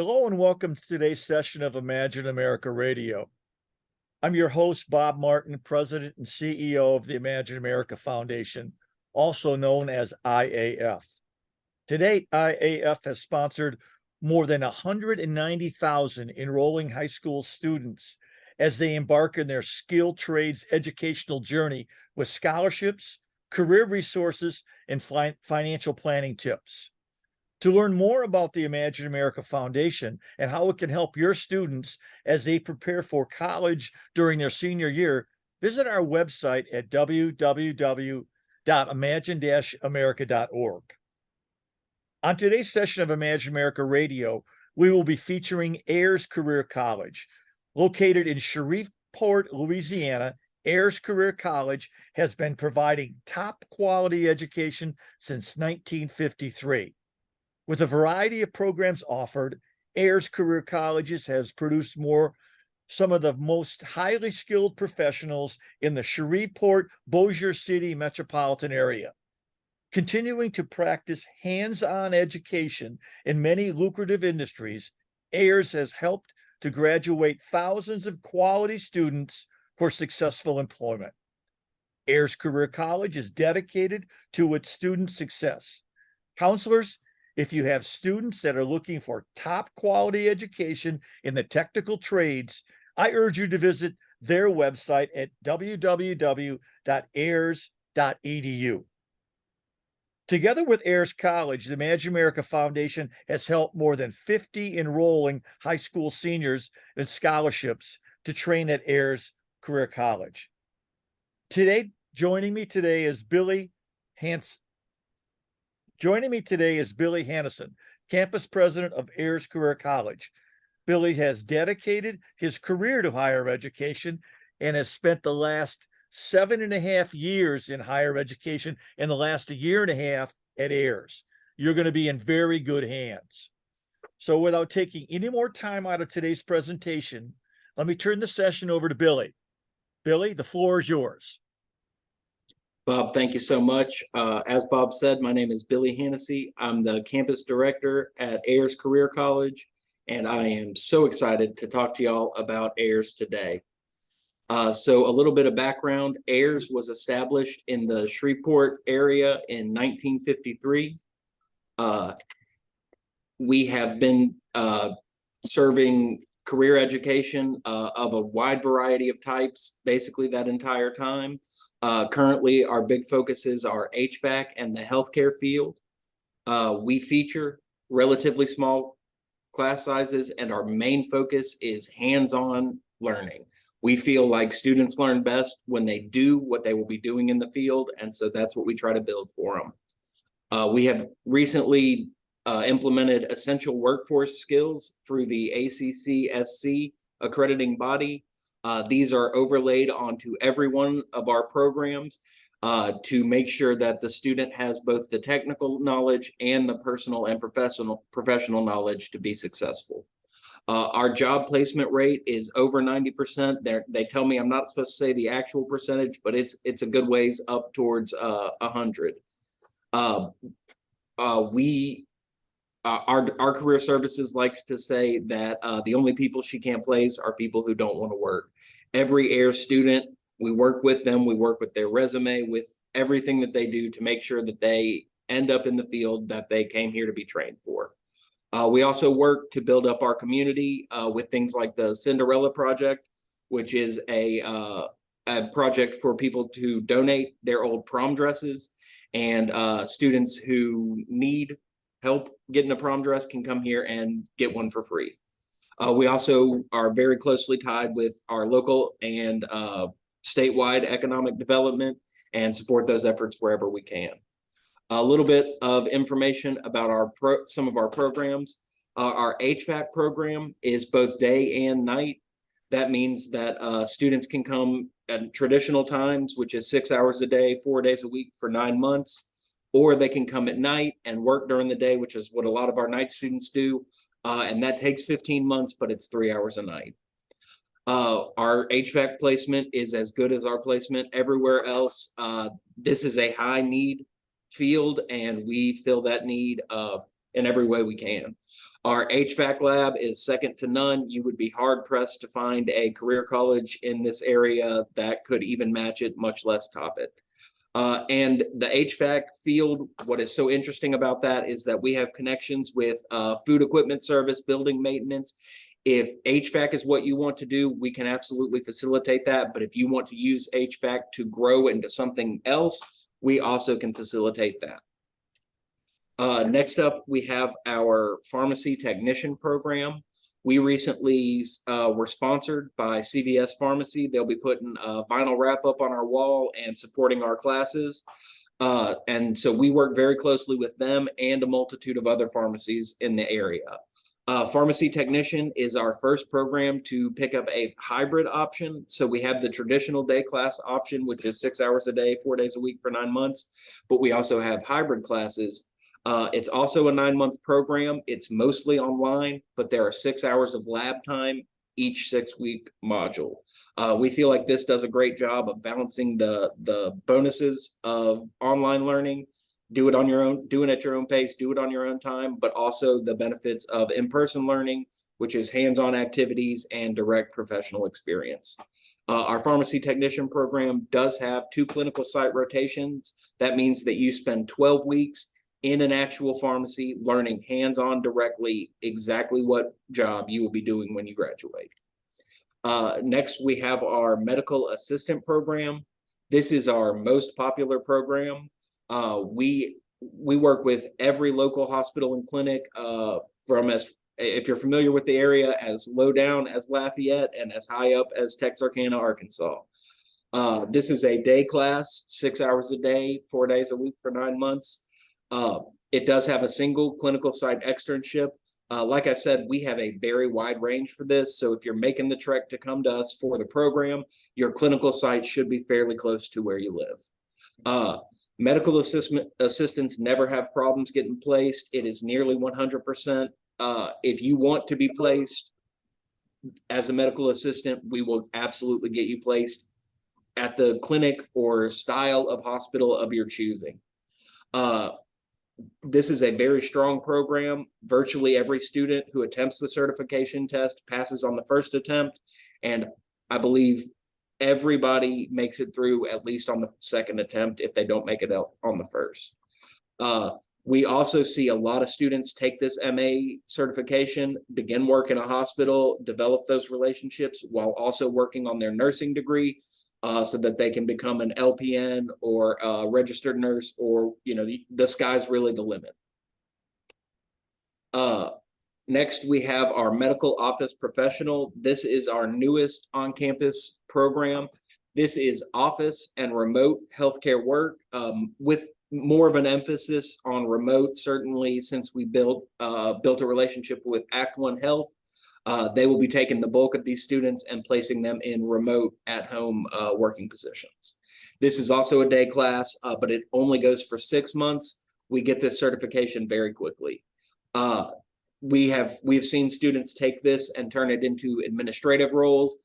Hello and welcome to today's session of Imagine America Radio. I'm your host, Bob Martin, President and CEO of the Imagine America Foundation, also known as IAF. To date, IAF has sponsored more than 190,000 enrolling high school students as they embark on their skilled trades educational journey with scholarships, career resources, and financial planning tips. To learn more about the Imagine America Foundation and how it can help your students as they prepare for college during their senior year, visit our website at www.imagine-america.org. On today's session of Imagine America Radio, we will be featuring Ayers Career College. Located in Shreveport, Louisiana, Ayers Career College has been providing top quality education since 1953. With a variety of programs offered, Ayers Career Colleges has produced some of the most highly skilled professionals in the Shreveport-Bossier City metropolitan area. Continuing to practice hands-on education in many lucrative industries, Ayers has helped to graduate thousands of quality students for successful employment. Ayers Career College is dedicated to its student success. Counselors, if you have students that are looking for top quality education in the technical trades, I urge you to visit their website at www.ayers.edu. Together with Ayers College, the Imagine America Foundation has helped more than 50 enrolling high school seniors in scholarships to train at Ayers Career College. Joining me today is Billy Hannison, campus president of Ayers Career College. Billy has dedicated his career to higher education and has spent the last 7.5 years in higher education and the last 1.5 years at Ayers. You're going to be in very good hands. So without taking any more time out of today's presentation, let me turn the session over to Billy. Billy, the floor is yours. Bob, thank you so much. As Bob said, my name is Billy Hannison. I'm the campus director at Ayers Career College, and I am so excited to talk to y'all about Ayers today. So a little bit of background, Ayers was established in the Shreveport area in 1953. We have been serving career education of a wide variety of types, basically that entire time. Currently, our big focuses are HVAC and the healthcare field. We feature relatively small class sizes, and our main focus is hands-on learning. We feel like students learn best when they do what they will be doing in the field, and so that's what we try to build for them. We have recently implemented essential workforce skills through the ACCSC accrediting body. These are overlaid onto every one of our programs to make sure that the student has both the technical knowledge and the personal and professional knowledge to be successful. Our job placement rate is over 90%. They tell me I'm not supposed to say the actual percentage, but it's a good ways up towards 100. Our career services likes to say that the only people she can't place are people who don't want to work. Every Ayers student, we work with them, we work with their resume, with everything that they do to make sure that they end up in the field that they came here to be trained for. We also work to build up our community with things like the Cinderella Project, which is a project for people to donate their old prom dresses, and students who need help getting a prom dress can come here and get one for free. We also are very closely tied with our local and statewide economic development and support those efforts wherever we can. A little bit of information about some of our programs. Our HVAC program is both day and night. That means that students can come at traditional times, which is 6 hours a day, 4 days a week for 9 months, or they can come at night and work during the day, which is what a lot of our night students do. And that takes 15 months, but it's 3 hours a night. Our HVAC placement is as good as our placement everywhere else. This is a high need field, and we fill that need in every way we can. Our HVAC lab is second to none. You would be hard pressed to find a career college in this area that could even match it, much less top it. And the HVAC field, what is so interesting about that is that we have connections with food equipment service, building maintenance. If HVAC is what you want to do, we can absolutely facilitate that. But if you want to use HVAC to grow into something else, we also can facilitate that. Next up, we have our pharmacy technician program. We recently were sponsored by CVS Pharmacy. They'll be putting a vinyl wrap up on our wall and supporting our classes. And so we work very closely with them and a multitude of other pharmacies in the area. Pharmacy technician is our first program to pick up a hybrid option. So we have the traditional day class option, which is 6 hours a day, 4 days a week for 9 months. But we also have hybrid classes. It's also a 9-month program. It's mostly online, but there are 6 hours of lab time each 6-week module. We feel like this does a great job of balancing the bonuses of online learning, do it on your own, do it at your own pace, do it on your own time, but also the benefits of in-person learning, which is hands-on activities and direct professional experience. Our pharmacy technician program does have 2 clinical site rotations. That means that you spend 12 weeks in an actual pharmacy, learning hands-on directly exactly what job you will be doing when you graduate. Next, we have our medical assistant program. This is our most popular program. We work with every local hospital and clinic if you're familiar with the area, as low down as Lafayette and as high up as Texarkana, Arkansas. This is a day class, 6 hours a day, 4 days a week for 9 months. It does have a single clinical site externship. Like I said, we have a very wide range for this. So if you're making the trek to come to us for the program, your clinical site should be fairly close to where you live. Medical assistants never have problems getting placed. It is nearly 100%. If you want to be placed as a medical assistant, we will absolutely get you placed at the clinic or style of hospital of your choosing. This is a very strong program. Virtually every student who attempts the certification test passes on the first attempt, and I believe everybody makes it through at least on the second attempt if they don't make it out on the first. We also see a lot of students take this MA certification, begin work in a hospital, develop those relationships while also working on their nursing degree, so that they can become an LPN or a registered nurse, or, you know, the sky's really the limit. Next, we have our medical office professional. This is our newest on-campus program. This is office and remote healthcare work, with more of an emphasis on remote, certainly since we built a relationship with Act One Health. They will be taking the bulk of these students and placing them in remote at-home working positions. This is also a day class, but it only goes for 6 months. We get this certification very quickly. We've seen students take this and turn it into administrative roles,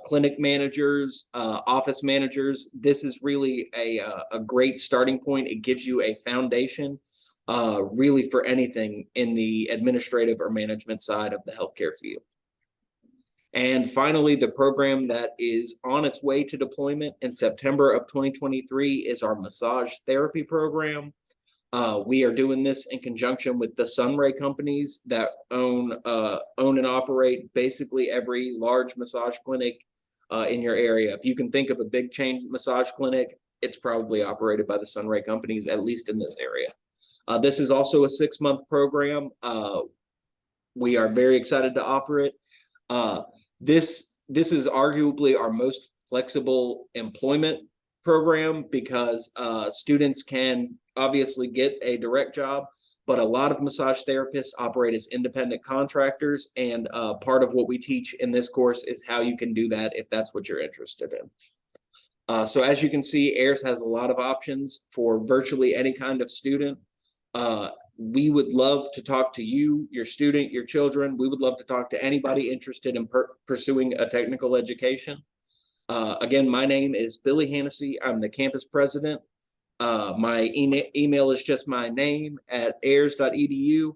clinic managers, office managers. This is really a great starting point. It gives you a foundation really for anything in the administrative or management side of the healthcare field. And finally, the program that is on its way to deployment in September of 2023 is our massage therapy program. We are doing this in conjunction with the Sunray companies that own and operate basically every large massage clinic in your area. If you can think of a big chain massage clinic, it's probably operated by the Sunray companies, at least in this area. This is also a 6-month program. We are very excited to offer it. This is arguably our most flexible employment program because students can obviously get a direct job, but a lot of massage therapists operate as independent contractors, and part of what we teach in this course is how you can do that if that's what you're interested in. So as you can see, Ayers has a lot of options for virtually any kind of student. We would love to talk to you, your student, your children. We would love to talk to anybody interested in pursuing a technical education. Again, my name is Billy Hannessy. I'm the campus president. My email is just my name at ayers.edu.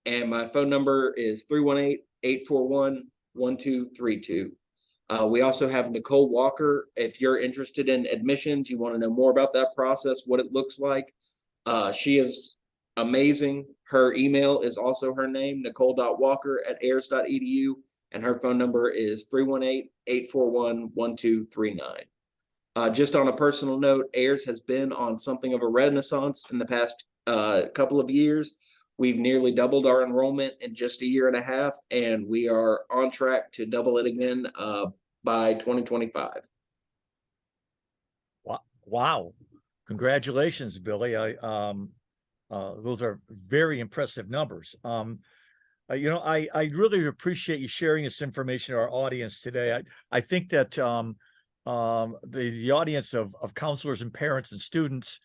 And my phone number is 318-841-1232. We also have Nicole Walker. If you're interested in admissions, you want to know more about that process, what it looks like. She is amazing. Her email is also her name, nicole.walker@ayers.edu. And her phone number is 318-841-1239. Just on a personal note, Ayers has been on something of a renaissance in the past couple of years. We've nearly doubled our enrollment in just a year and a half, and we are on track to double it again by 2025. Wow. Congratulations, Billy. Those are very impressive numbers. I really appreciate you sharing this information to our audience today. I think that the audience of counselors and parents and students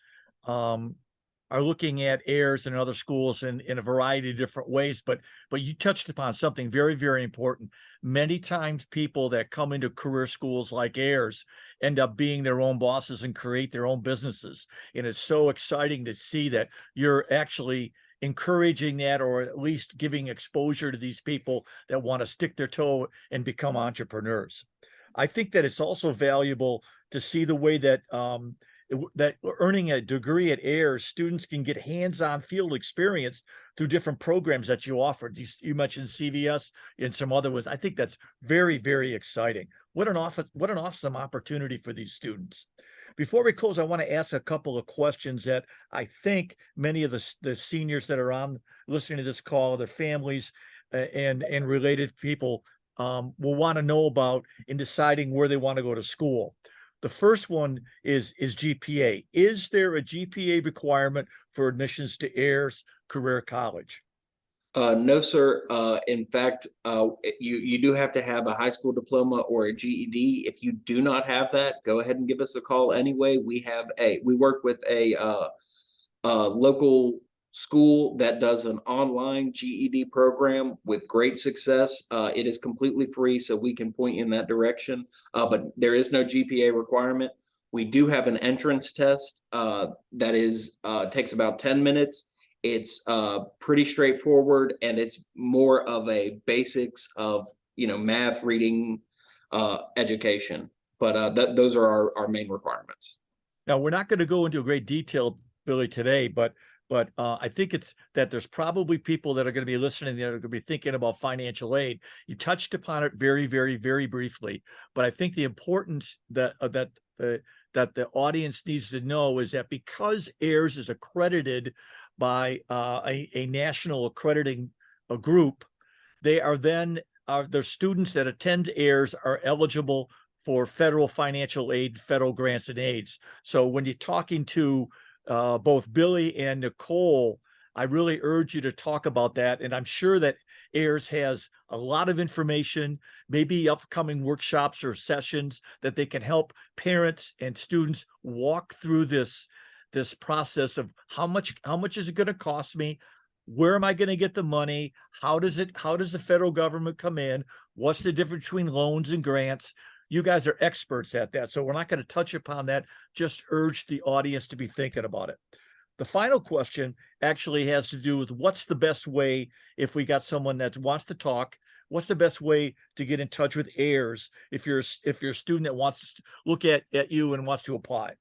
are looking at Ayers and other schools in a variety of different ways, but you touched upon something very, very important. Many times people that come into career schools like Ayers end up being their own bosses and create their own businesses. And it's so exciting to see that you're actually encouraging that, or at least giving exposure to these people that want to stick their toe and become entrepreneurs. I think that it's also valuable to see the way that that earning a degree at Ayers, students can get hands-on field experience through different programs that you offered. You mentioned CVS and some other ones. I think that's very, very exciting. What an awesome opportunity for these students. Before we close, I want to ask a couple of questions that I think many of the seniors that are on listening to this call, their families and related people will want to know about in deciding where they want to go to school. The first one is GPA. Is there a GPA requirement for admissions to Ayers Career College? No, sir. In fact, you do have to have a high school diploma or a GED. If you do not have that, go ahead and give us a call anyway. We work with a local school that does an online GED program with great success. It is completely free, so we can point you in that direction. But there is no GPA requirement. We do have an entrance test that takes about 10 minutes. It's pretty straightforward, and it's more of a basics of math, reading, education. But those are our main requirements. Now, we're not going to go into great detail, Billy, today, but I think it's that there's probably people that are going to be listening that are going to be thinking about financial aid. You touched upon it very, very, very briefly, but I think the importance that the audience needs to know is that because Ayers is accredited by a national accrediting group, they are then their students that attend Ayers are eligible for federal financial aid, federal grants and aids. So when you're talking to both Billy and Nicole, I really urge you to talk about that. And I'm sure that Ayers has a lot of information, maybe upcoming workshops or sessions that they can help parents and students walk through this process of how much is it going to cost me? Where am I going to get the money? How does the federal government come in? What's the difference between loans and grants? You guys are experts at that, so we're not going to touch upon that. Just urge the audience to be thinking about it. The final question actually has to do with what's the best way, if we got someone that wants to talk, what's the best way to get in touch with Ayers if you're a student that wants to look at you and wants to apply?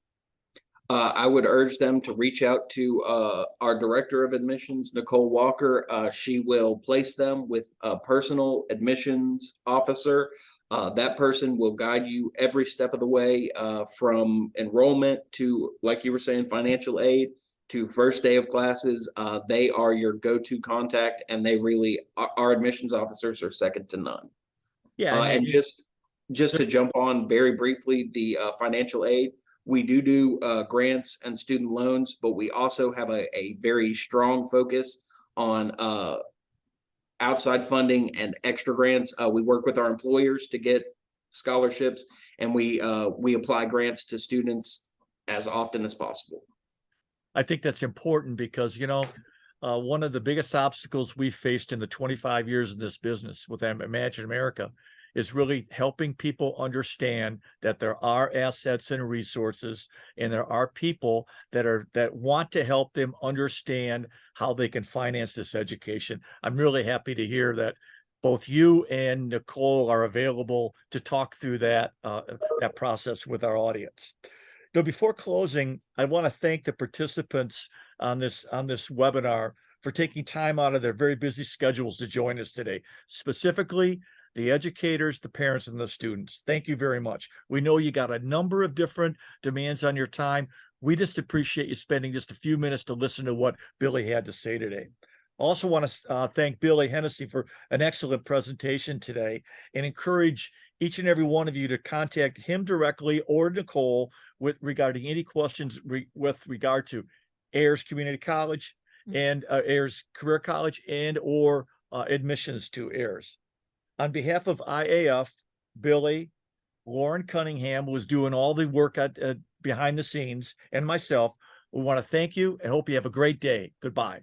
I would urge them to reach out to our director of admissions, Nicole Walker. She will place them with a personal admissions officer. That person will guide you every step of the way, from enrollment to, like you were saying, financial aid to first day of classes. They are your go-to contact, and our admissions officers are second to none. Yeah, And just to jump on very briefly, the financial aid, we do grants and student loans, but we also have a very strong focus on outside funding and extra grants. We work with our employers to get scholarships, and we apply grants to students as often as possible. I think that's important because, one of the biggest obstacles we've faced in the 25 years in this business with Imagine America is really helping people understand that there are assets and resources, and there are people that want to help them understand how they can finance this education. I'm really happy to hear that both you and Nicole are available to talk through that process with our audience. Now, before closing, I want to thank the participants on this webinar for taking time out of their very busy schedules to join us today, specifically the educators, the parents, and the students. Thank you very much. We know you got a number of different demands on your time. We just appreciate you spending just a few minutes to listen to what Billy had to say today. Also want to thank Billy Hennessy for an excellent presentation today, and encourage each and every one of you to contact him directly or Nicole regarding any questions with regard to Ayers Community College and Ayers Career College and or admissions to Ayers. On behalf of IAF, Billy, Lauren Cunningham, who was doing all the work behind the scenes, and myself, we want to thank you and hope you have a great day. Goodbye.